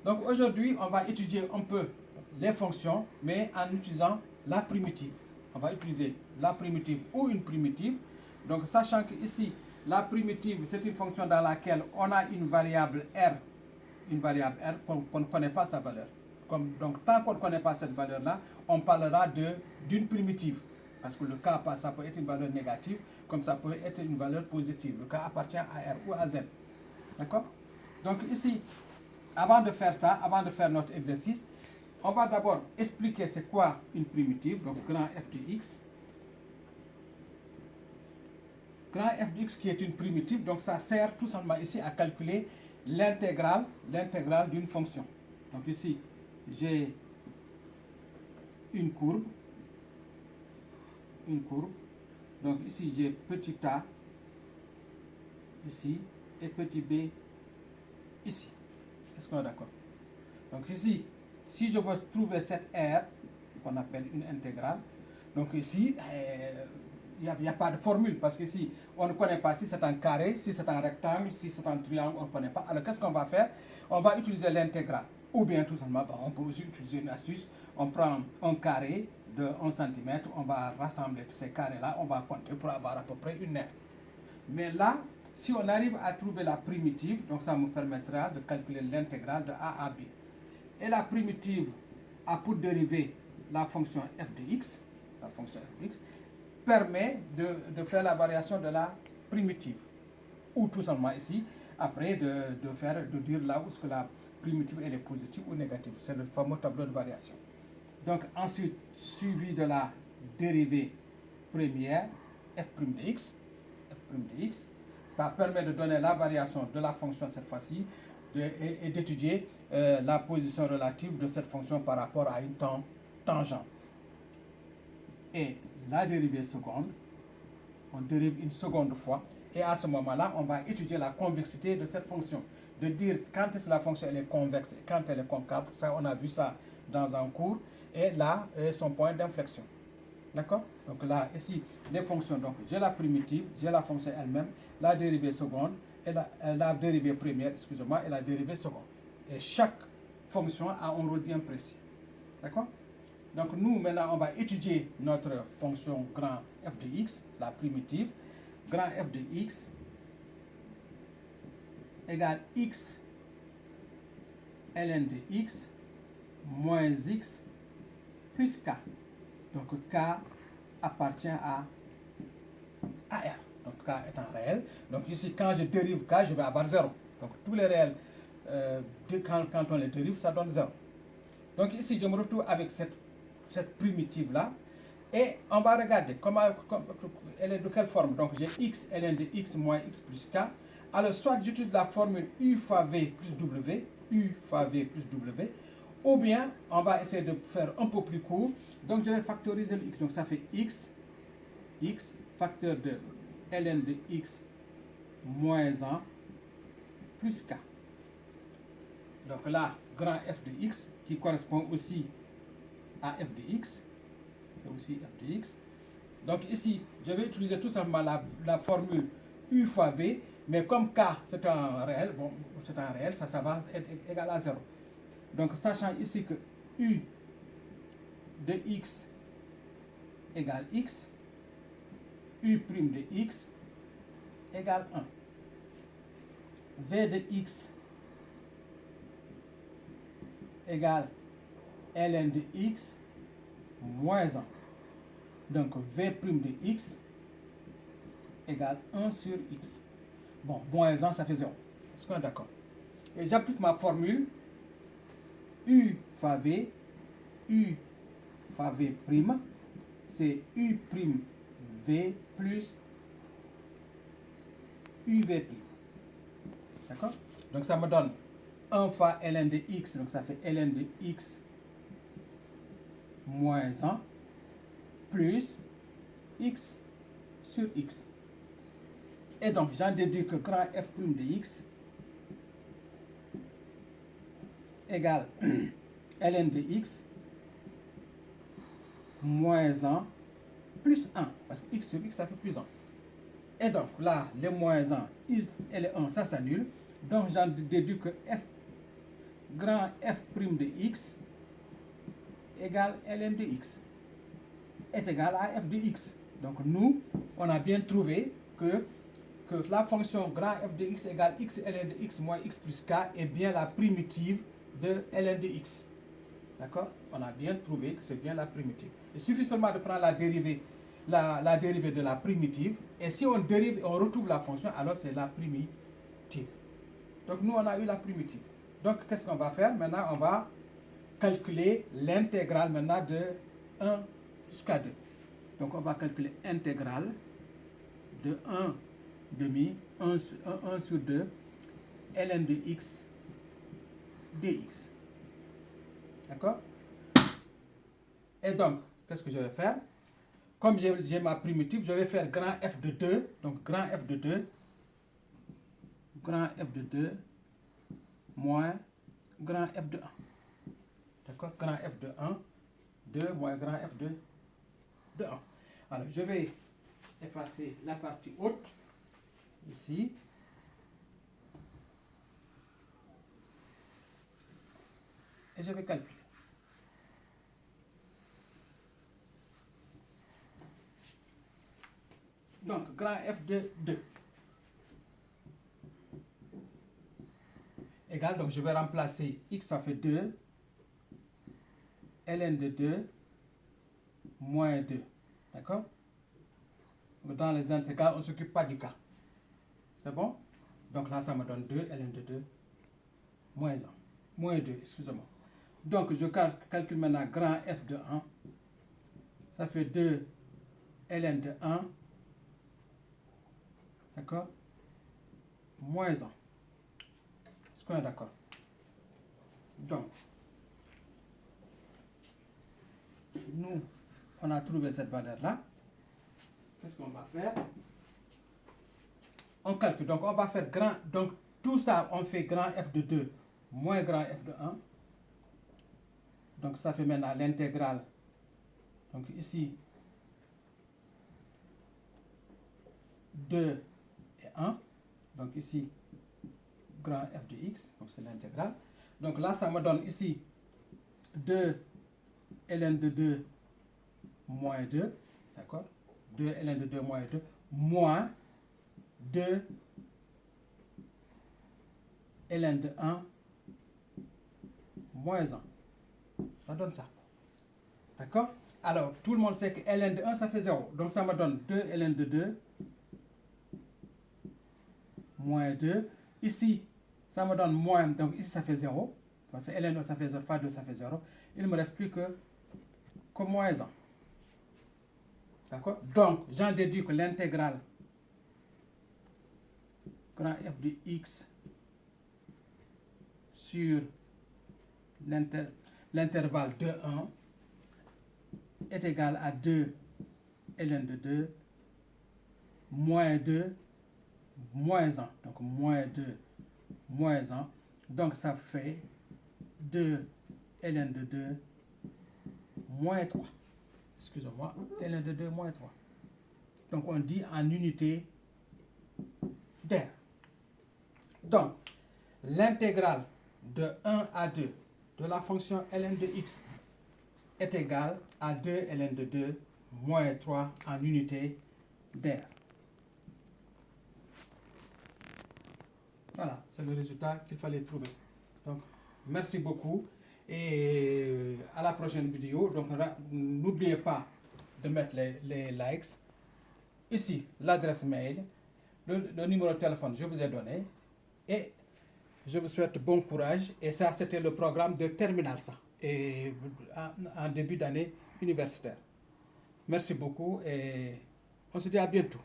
Donc aujourd'hui, on va étudier un peu les fonctions, mais en utilisant la primitive. On va utiliser la primitive ou une primitive. Donc sachant que ici, la primitive, c'est une fonction dans laquelle on a une variable R qu'on ne connaît pas sa valeur. Donc tant qu'on ne connaît pas cette valeur-là, on parlera d'une primitive. Parce que le cas, ça peut être une valeur négative, comme ça peut être une valeur positive. Le cas appartient à R ou à Z. D'accord? Donc ici, avant de faire ça, avant de faire notre exercice, on va d'abord expliquer c'est quoi une primitive, donc grand F de x. Grand F de x qui est une primitive, donc ça sert tout simplement ici à calculer l'intégrale d'une fonction. Donc ici, j'ai une courbe. Donc ici, j'ai petit a ici et petit b ici. Est-ce qu'on est d'accord? Donc ici, si je veux trouver cette R, qu'on appelle une intégrale, donc ici, il n'y a pas de formule, parce que ici, on ne connaît pas si c'est un carré, si c'est un rectangle, si c'est un triangle, on ne connaît pas. Alors qu'est-ce qu'on va faire? On va utiliser l'intégrale. Ou bien tout simplement, on peut aussi utiliser une astuce. On prend un carré de 1 cm, on va rassembler ces carrés-là, on va compter pour avoir à peu près une R. Mais là, si on arrive à trouver la primitive, donc ça me permettra de calculer l'intégrale de a à b. Et la primitive a pour dérivée la fonction f de x, permet de faire la variation de la primitive. Ou tout simplement ici, après de dire là où est-ce que la primitive elle est positive ou négative. C'est le fameux tableau de variation. Donc ensuite, suivi de la dérivée première, f' de x, ça permet de donner la variation de la fonction cette fois-ci et d'étudier la position relative de cette fonction par rapport à une tangente. Et la dérivée seconde, on dérive une seconde fois, et à ce moment-là, on va étudier la convexité de cette fonction, de dire quand est-ce que la fonction elle est convexe et quand elle est concave. Ça, on a vu ça dans un cours, et là, son point d'inflexion. D'accord? Donc là, ici, les fonctions, donc j'ai la primitive, j'ai la fonction elle-même, la dérivée seconde, et la dérivée première, excusez-moi, et la dérivée seconde. Et chaque fonction a un rôle bien précis. D'accord? Donc nous, maintenant, on va étudier notre fonction grand f de x, la primitive. Grand f de x égale x ln de x moins x plus k. Donc k appartient à R. Donc k étant réel. Donc ici, quand je dérive k, je vais avoir 0. Donc tous les réels, quand on les dérive, ça donne 0. Donc ici, je me retrouve avec cette primitive-là. Et on va regarder elle est de quelle forme. Donc j'ai x ln de x moins x plus k. Alors soit j'utilise la formule u fois v plus w, ou bien on va essayer de faire un peu plus court. Donc je vais factoriser le x. Donc ça fait x facteur de ln de x moins 1 plus k. Donc là, grand f de x qui correspond aussi à f de x. C'est aussi f de x. Donc ici, je vais utiliser tout simplement la formule u fois v, mais comme k c'est un réel, ça va être égal à 0. Donc sachant ici que u de x égale x, u' de x égale 1. v de x égale ln de x moins 1. Donc v' de x égale 1 sur x. Bon, moins 1, ça fait 0. Est-ce qu'on est d'accord? Et j'applique ma formule u fois v prime, c'est u' v plus uv prime. D'accord? Donc ça me donne 1 fois ln de x, donc ça fait ln de x moins 1 plus x sur x. Et donc j'en déduis que grand f' de x égale ln de x moins 1 plus 1, parce que x sur x ça fait plus 1. Et donc là, les moins 1 et les 1, ça s'annule. Donc j'en déduis que f grand f' de x égale ln de x est égal à f de x. Donc nous, on a bien trouvé que la fonction grand f de x égale x ln de x moins x plus k est bien la primitive de ln de x. D'accord? On a bien trouvé que c'est bien la primitive. Il suffit seulement de prendre la dérivée de la primitive, et si on dérive et on retrouve la fonction, alors c'est la primitive. Donc nous, on a eu la primitive. Donc qu'est-ce qu'on va faire? Maintenant, on va calculer l'intégrale maintenant de 1 jusqu'à 2. Donc on va calculer intégrale de 1 demi, 1 sur 2, ln de x dx. D'accord? Et donc, qu'est-ce que je vais faire? Comme j'ai ma primitive, je vais faire grand f de 2. Donc grand f de 2, grand f de 2 moins grand f de 1. D'accord? Grand f de 1, 2 moins grand f de 1. Alors, je vais effacer la partie haute, ici. Et je vais calculer. Donc, grand f de 2 égale, donc je vais remplacer x, ça fait 2, ln de 2 moins 2. D'accord? Dans les intégrales, on ne s'occupe pas du cas. C'est bon? Donc là, ça me donne 2, ln de 2 moins 1. Moins 2, excusez-moi. Donc, je calcule maintenant grand f de 1. Ça fait 2 ln de 1. D'accord? Moins 1. Est-ce qu'on est d'accord? Donc, nous, on a trouvé cette valeur-là. Qu'est-ce qu'on va faire? On calcule. Donc, on va faire grand. Donc, tout ça, on fait grand f de 2 moins grand f de 1. Donc, ça fait maintenant l'intégrale. Donc, ici, 2 et 1. Donc, ici, grand f de x. Donc, c'est l'intégrale. Donc, là, ça me donne ici 2 ln de 2 moins 2. D'accord? 2 ln de 2 moins 2 moins 2 ln de 1 moins 1. Ça donne ça. D'accord? Alors, tout le monde sait que ln de 1, ça fait 0. Donc, ça me donne 2 ln de 2 moins 2. Ici, ça me donne moins. Donc, ici, ça fait 0. Parce que ln de 1, ça fait 0. Fois 2, ça fait 0. Il ne me reste plus que moins 1. D'accord? Donc, j'en déduis que l'intégrale grand f de x sur l'intervalle 2, 1 est égal à 2 ln de 2 moins 2 moins 1. Donc, moins 2 moins 1. Donc, ça fait 2 ln de 2 moins 3. Excusez-moi, ln de 2 moins 3. Donc, on dit en unité d'air. Donc, l'intégrale de 1 à 2 de la fonction ln de x est égale à 2 ln de 2 moins 3 en unité d'air. Voilà, c'est le résultat qu'il fallait trouver. Donc, merci beaucoup et à la prochaine vidéo. Donc, n'oubliez pas de mettre les likes. Ici, l'adresse mail, le numéro de téléphone, je vous ai donné. Et je vous souhaite bon courage. Et ça, c'était le programme de Terminal ça, et en début d'année universitaire. Merci beaucoup et on se dit à bientôt.